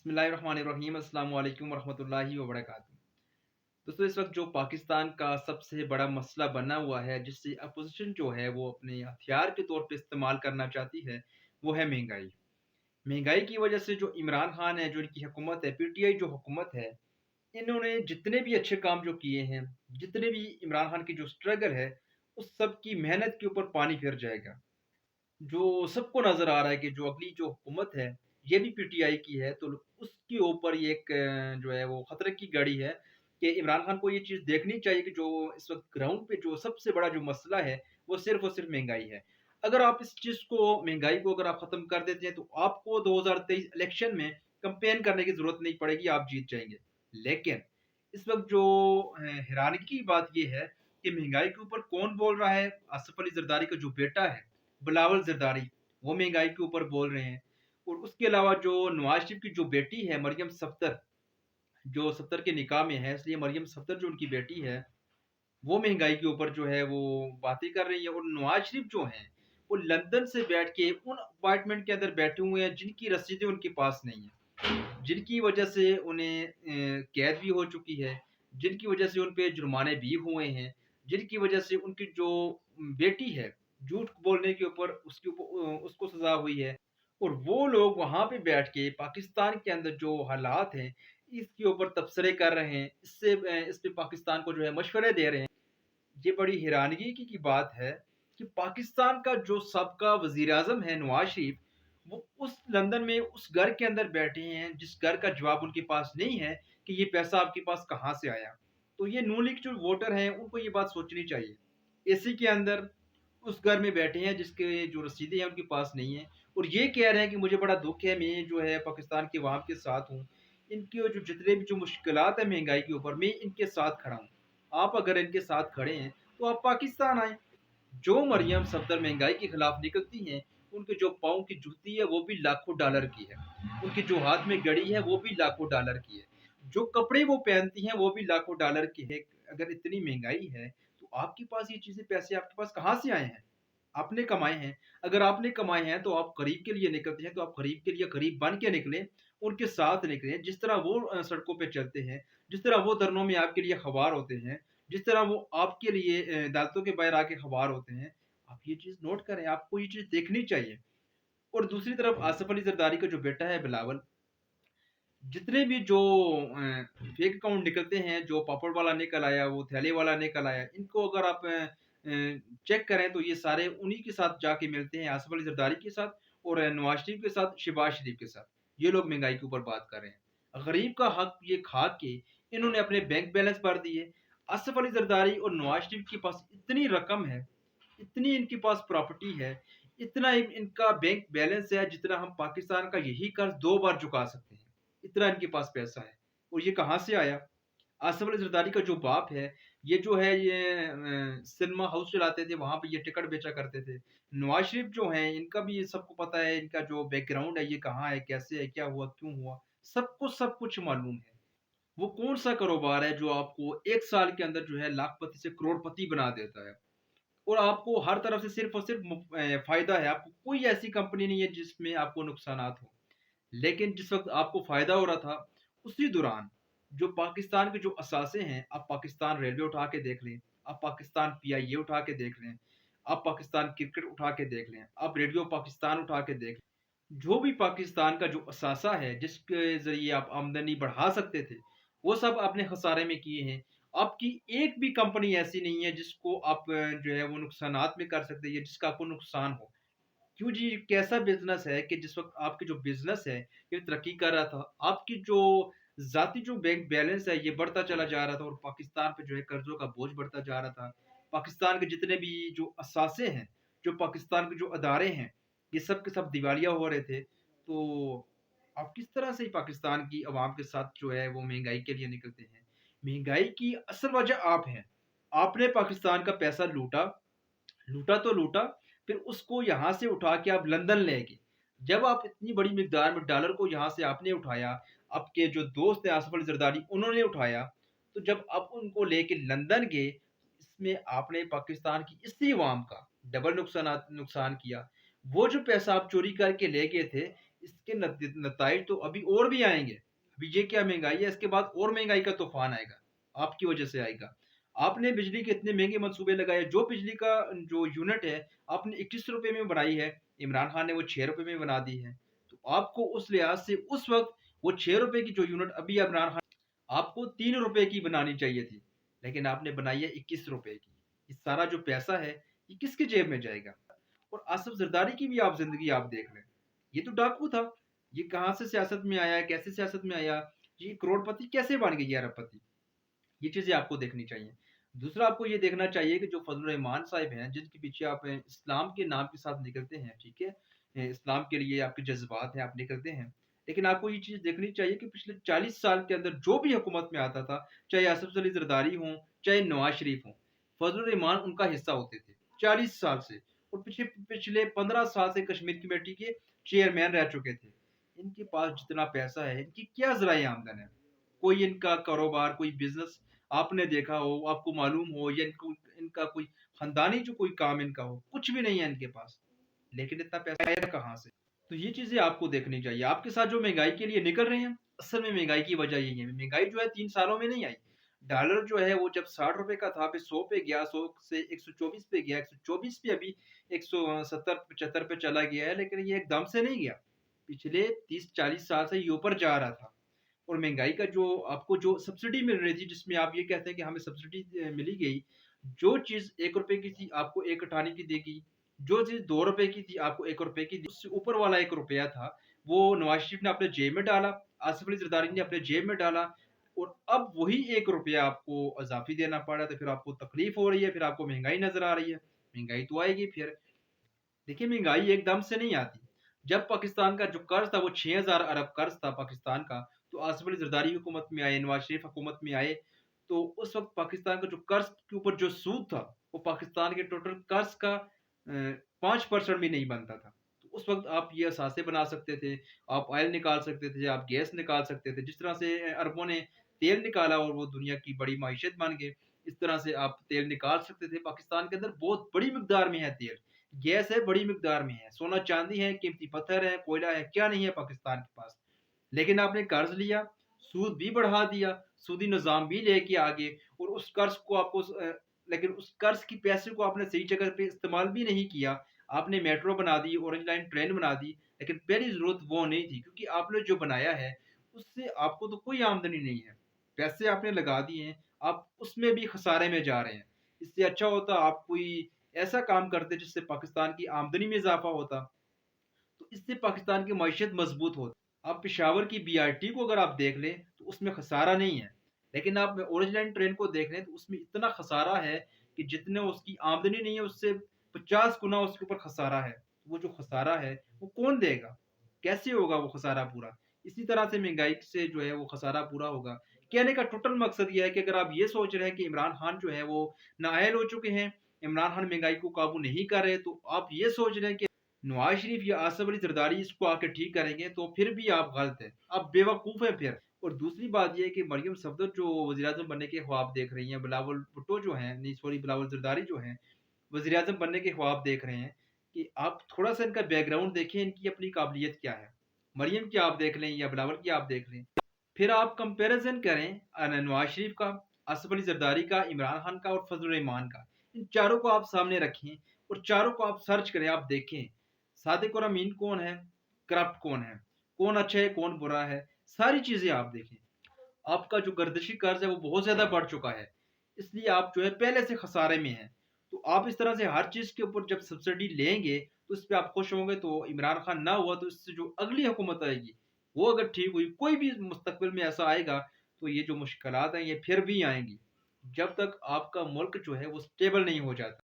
बिस्मिल्लाहिर्रहमानिर्रहीम अस्सलाम वालेकुम रहमतुल्लाहि व बरकातहू। दोस्तों, इस वक्त जो पाकिस्तान का सबसे बड़ा मसला बना हुआ है, जिससे अपोजिशन जो है वो अपने हथियार के तौर पे इस्तेमाल करना चाहती है, वो है महंगाई। महंगाई की वजह से जो इमरान खान है, जो इनकी हुकूमत है, पीटीआई जो हुकूमत है, इन्होंने जितने भी अच्छे काम जो किए हैं, जितने भी इमरान खान की जो स्ट्रगल है, उस सब की मेहनत के ऊपर पानी फिर जाएगा। जो सबको नज़र आ रहा है कि जो अगली जो हुकूमत है, ये भी पीटीआई की है, तो उसके ऊपर ये एक जो है वो खतरे की घड़ी है कि इमरान खान को ये चीज़ देखनी चाहिए कि जो इस वक़्त ग्राउंड पे जो सबसे बड़ा जो मसला है, वो सिर्फ़ और सिर्फ़ महँगाई है। अगर आप इस चीज़ को महँगाई को अगर आप ख़त्म कर देते हैं, तो आपको 2023 इलेक्शन में कैम्पेन करने की ज़रूरत नहीं पड़ेगी, आप जीत जाएँगे। लेकिन इस वक़्त जो हैरानगी की बात ये है कि महँगाई के ऊपर कौन बोल रहा है? आसिफ़ अली ज़रदारी का जो बेटा है, बिलावल ज़रदारी, वो महँगाई के ऊपर बोल रहे हैं। और उसके अलावा जो नवाज़ शरीफ की जो बेटी है मरियम सफ़दर, जो सफ़दर के निकाह में है, इसलिए मरियम सफ़दर जो उनकी बेटी है, वो महँगाई के ऊपर जो है वो बातें कर रही है। और नवाज़ शरीफ जो हैं, वो लंदन से बैठ के उन अपार्टमेंट के अंदर बैठे हुए हैं जिनकी रसीदें उनके पास नहीं हैं। जिनकी वजह से उन्हें कैद भी हो चुकी है, जिनकी वजह से उन पे जुर्माने भी हुए हैं, जिनकी वजह से उनकी जो बेटी है, झूठ बोलने के ऊपर उसके ऊपर उसको सज़ा हुई है। और वो लोग वहाँ पे बैठ के पाकिस्तान के अंदर जो हालात हैं, इसके ऊपर तबसरे कर रहे हैं, इस पे पाकिस्तान को जो है मशवरे दे रहे हैं। ये बड़ी हैरानगी की बात है कि पाकिस्तान का जो साबका वज़ीर-ए-आज़म है नवाज़ शरीफ, वो उस लंदन में उस घर के अंदर बैठे हैं, जिस घर का जवाब उनके पास नहीं है कि ये पैसा आपके पास कहाँ से आया। तो ये नून लीग जो वोटर हैं, उनको ये बात सोचनी चाहिए। एसी के अंदर उस घर में बैठे हैं जिसके जो रसीदें हैं उनके पास नहीं है, और ये कह रहे हैं कि मुझे बड़ा दुःख है, मैं जो है पाकिस्तान के अवाम के साथ हूँ। इनकी जो जितने भी जो मुश्किलात है महँगाई के ऊपर, मैं इनके साथ खड़ा हूँ। आप अगर इनके साथ खड़े हैं, तो आप पाकिस्तान आएँ। जो मरियम सफदर महँगाई के खिलाफ निकलती हैं, उनके जो पाँव की जूती है वो भी लाखों डॉलर की है। उनके जो हाथ में घड़ी है वो भी लाखों डॉलर की है। जो कपड़े वो पहनती हैं वो भी लाखों डॉलर के हैं। अगर इतनी महँगाई है, तो आपके पास ये चीज़ें पैसे आपके पास कहाँ से आए हैं? आपने कमाए हैं। अगर आपने कमाए हैं तो आप गरीब के लिए निकलते हैं, तो आप गरीब के लिए गरीब बन के निकलें, उनके साथ निकलें। जिस तरह वो सड़कों पे चलते हैं, जिस तरह वो धरनों में आपके लिए ख़वार होते हैं, जिस तरह वो आपके लिए अदालतों के बाहर आके ख़वार होते हैं, आप ये चीज़ नोट करें, आपको ये चीज़ देखनी चाहिए। और दूसरी तरफ आसिफ़ अली ज़रदारी का जो बेटा है बिलावल, जितने भी जो फेक अकाउंट निकलते हैं, जो पापड़ वाला निकल आया, वो थैले वाला निकल आया, इनको अगर आप चेक करें तो ये सारे उन्हीं के साथ जाके मिलते हैं, आसिफ़ अली ज़रदारी के साथ और नवाज़ शरीफ के साथ, शहबाज़ शरीफ के साथ। ये लोग महँगाई के ऊपर बात कर रहे हैं। गरीब का हक ये खा के इन्होंने अपने बैंक बैलेंस भर दिए। आसिफ़ अली ज़रदारी और नवाज़ शरीफ के पास इतनी रकम है, इतनी इनके पास प्रॉपर्टी है, इतना इनका बैंक बैलेंस है जितना हम पाकिस्तान का यही कर्ज 2 बार चुका सकते हैं। इतना इनके पास पैसा है। और ये कहाँ से आया? आसिफ अली ज़रदारी का जो बाप है, ये जो है ये सिनेमा हाउस चलाते थे, वहाँ पे ये टिकट बेचा करते थे। नवाज़ शरीफ जो हैं, इनका भी ये सबको पता है, इनका जो बैकग्राउंड है, ये कहाँ है, कैसे है, क्या हुआ, क्यों हुआ, सबको सब कुछ मालूम है। वो कौन-सा कारोबार है जो आपको 1 साल के अंदर जो है लाखपति से करोड़पति बना देता है? और आपको हर तरफ से सिर्फ़ और सिर्फ़ फ़ायदा है, आपको कोई ऐसी कंपनी नहीं है जिसमें आपको नुकसानात हो। लेकिन जिस वक़्त आपको फ़ायदा हो रहा था, उसी दौरान जो पाकिस्तान के जो असासे हैं, आप पाकिस्तान रेलवे उठा के देख लें, आप पाकिस्तान पीआईए उठा के देख लें, आप पाकिस्तान क्रिकेट उठा के देख लें, आप रेडियो पाकिस्तान उठा के देख लें। जो भी पाकिस्तान का जो असासा है, जिसके ज़रिए आप आमदनी बढ़ा सकते थे, वो सब आपने खसारे में किए हैं। आपकी एक भी कंपनी ऐसी नहीं है जिसको आप जो है वो नुकसानात में कर सकते हैं या जिसका आपको नुकसान हो। क्यों जी, कैसा बिज़नेस है कि जिस वक़्त आपके जो बिज़नेस है, ये तरक्की कर रहा था, आपकी जो ज़ाती जो बैंक बैलेंस है, ये बढ़ता चला जा रहा था और पाकिस्तान पे जो है कर्ज़ों का बोझ बढ़ता जा रहा था। पाकिस्तान के जितने भी जो असासे हैं, जो पाकिस्तान के जो अदारे हैं, ये सब के सब दिवालिया हो रहे थे। तो आप किस तरह से पाकिस्तान की अवाम के साथ जो है वो महँगाई के लिए निकलते हैं? महँगाई की असल वजह आप हैं। आपने पाकिस्तान का पैसा लूटा, लूटा तो लूटा, फिर उसको यहाँ से उठा के आप लंदन ले गए। जब आप इतनी बड़ी मिक़दार में डॉलर को यहाँ से आपने उठाया, आपके जो दोस्त हैं आसिफ़ अली ज़रदारी उन्होंने उठाया, तो जब आप उनको लेके लंदन गए, इसमें आपने पाकिस्तान की इसी अवाम का डबल नुकसान किया। वो जो पैसा आप चोरी करके ले गए थे, इसके नताइज तो अभी और भी आएँगे। अभी ये क्या महँगाई है, इसके बाद और महँगाई का तूफ़ान आएगा, आपकी वजह से आएगा। आपने बिजली के इतने महँगे मंसूबे लगाए, जो बिजली का जो यूनिट है, आपने ₹21 में बनाई है, इमरान खान ने वो ₹6 में बना दी है। तो आपको उस लिहाज से उस वक़्त वो ₹6 की जो यूनिट अभी इमरान खान आपको ₹3 की बनानी चाहिए थी, लेकिन आपने बनाई है ₹21 की। ये सारा जो पैसा है, ये किसकी जेब में जाएगा? और आसिफ ज़रदारी की भी आप ज़िंदगी आप देख लें। ये तो डाकू था। ये कहाँ से सियासत में आया, कैसे सियासत में आया, ये करोड़पति कैसे बन गया ये अरबपति? ये चीज़ें आपको देखनी चाहिए। दूसरा आपको ये देखना चाहिए कि जो फजल रहमान साहिब हैं, जिनके पीछे आप इस्लाम के नाम के साथ निकलते हैं, ठीक है? इस्लाम के लिए आपके जज़्बात हैं, आप निकलते हैं। लेकिन आपको ये चीज़ देखनी चाहिए कि पिछले 40 साल के अंदर जो भी हुकूमत में आता था, चाहे आसिफ अली ज़रदारी हों, चाहे नवाज़ शरीफ हों, फजल रहमान उनका हिस्सा होते थे, 40 साल से। और पिछले पिछले 15 साल से कश्मीर कमेटी के चेयरमैन रह चुके थे। इनके पास जितना पैसा है, इनकी क्या ज़राए आमदन है? कोई इनका कारोबार, कोई बिज़नेस आपने देखा हो, आपको मालूम हो या इनको इनका कोई ख़ानदानी जो कोई काम इनका हो, कुछ भी नहीं है इनके पास। लेकिन इतना पैसा आया कहाँ से? तो ये चीज़ें आपको देखनी चाहिए। आपके साथ जो महँगाई के लिए निकल रहे हैं, असल में महँगाई की वजह यही है। महँगाई जो है 3 सालों में नहीं आई। डॉलर जो है वो जब ₹60 का था, फिर 100 पे गया, 100 से 124 पे गया, 124 पे अभी 170-75 पे चला गया है, लेकिन ये एकदम से नहीं गया। पिछले 30-40 साल से ये ऊपर जा रहा था। और महँगाई का जो आपको जो सब्सिडी मिल रही थी, जिसमें आप ये कहते हैं कि हमें सब्सिडी मिली गई, जो चीज़ ₹1 की थी, आपको 1 अठानी की देगी, जो चीज़ ₹2 की थी, आपको ₹1 की दी। उससे ऊपर वाला ₹1 था, वो नवाज़ शरीफ ने अपने जेब में डाला, आसिफ अली ज़रदारी ने अपने जेब में डाला और अब वही ₹1 आपको इज़ाफ़ी देना पड़ रहा है, तो फिर आपको तकलीफ़ हो रही है, फिर आपको महँगाई नज़र आ रही है। महँगाई तो आएगी फिर। देखिए, महँगाई एकदम से नहीं आती। जब पाकिस्तान का जो कर्ज़ था वो 6000 अरब कर्ज़ था पाकिस्तान का, तो आसिफ अली ज़रदारी हुकूमत में आए, नवाज़ शरीफ हुकूमत में आए, तो उस वक़्त पाकिस्तान का जो कर्ज़ के ऊपर जो सूद था, वो पाकिस्तान के टोटल कर्ज़ का 5% भी नहीं बनता था। तो उस वक़्त आप ये असासे बना सकते थे, आप ऑयल निकाल सकते थे, आप गैस निकाल सकते थे। जिस तरह से अरबों ने तेल निकाला और वो दुनिया की बड़ी मईशत बन गए, इस तरह से आप तेल निकाल सकते थे। पाकिस्तान के अंदर बहुत बड़ी मिकदार में है तेल। गैस है बड़ी मिकदार में है, सोना चांदी है, कीमती पत्थर है, कोयला है, क्या नहीं है पाकिस्तान के पास। लेकिन आपने कर्ज लिया, सूद भी बढ़ा दिया, सूदी निज़ाम भी लेके आ गए और उस कर्ज को आपको लेकिन उस कर्ज की पैसे को आपने सही जगह पे इस्तेमाल भी नहीं किया। आपने मेट्रो बना दी, ऑरेंज लाइन ट्रेन बना दी, लेकिन पहली ज़रूरत वो नहीं थी क्योंकि आपने जो बनाया है, उससे आपको तो कोई आमदनी नहीं है। पैसे आपने लगा दिए हैं, आप उसमें भी खसारे में जा रहे हैं। इससे अच्छा होता आप कोई ऐसा काम करते जिससे पाकिस्तान की आमदनी में इज़ाफ़ा होता, तो इससे पाकिस्तान की मईशत मज़बूत होती। आप पेशावर की बीआरटी को अगर आप देख लें, तो उसमें खसारा नहीं है। लेकिन आप ऑरेंज लाइन ट्रेन को देख लें, तो उसमें इतना खसारा है कि जितने उसकी आमदनी नहीं है, उससे 50 गुना उसके ऊपर खसारा है। वो जो खसारा है, वो कौन देगा? कैसे होगा वो खसारा पूरा? इसी तरह से महँगाई से जो है वो खसारा पूरा होगा। कहने का टोटल मकसद ये है कि अगर आप ये सोच रहे हैं कि इमरान खान जो है वो नाअहल हो चुके हैं, इमरान खान महँगाई को काबू नहीं कर रहे, तो आप ये सोच रहे हैं कि नवाज़ शरीफ या आसिफ अली ज़रदारी इसको आके ठीक करेंगे, तो फिर भी आप गलत हैं। आप बेवकूफ़ हैं फिर। और दूसरी बात ये है कि मरियम सफ़दर जो वज़ीर-ए-आज़म बनने के ख्वाब देख रही हैं, बिलावल भुट्टो जो हैं, नहीं सॉरी बिलावल ज़रदारी जो हैं, वज़ीर-ए-आज़म बनने के ख्वाब देख रहे हैं, कि आप थोड़ा-सा इनका बैकग्राउंड देखें, इनकी अपनी काबिलियत क्या है। मरियम की आप देख लें या बिलावल की आप देख लें। फिर आप कंपैरिज़न करें नवाज़ शरीफ का, आसिफ अली ज़रदारी का, इमरान खान का और फज़ल रहमान का। इन चारों को आप सामने रखें और चारों को आप सर्च करें, आप देखें, सादिक और अमीन कौन है, करप्ट कौन है, कौन अच्छा है, कौन बुरा है, सारी चीज़ें आप देखें। आपका जो गर्दिशी कर्ज़ है वो बहुत ज़्यादा बढ़ चुका है, इसलिए आप जो है पहले से खसारे में हैं। तो आप इस तरह से हर चीज़ के ऊपर जब सब्सिडी लेंगे, तो इस पे आप खुश होंगे, तो इमरान खान ना हुआ तो इससे जो अगली हुकूमत आएगी, वो अगर ठीक हुई, कोई भी मुस्तक़बिल में ऐसा आएगा, तो ये जो मुश्किलात हैं ये फिर भी आएँगी, जब तक आपका मुल्क जो है वो स्टेबल नहीं हो जाता।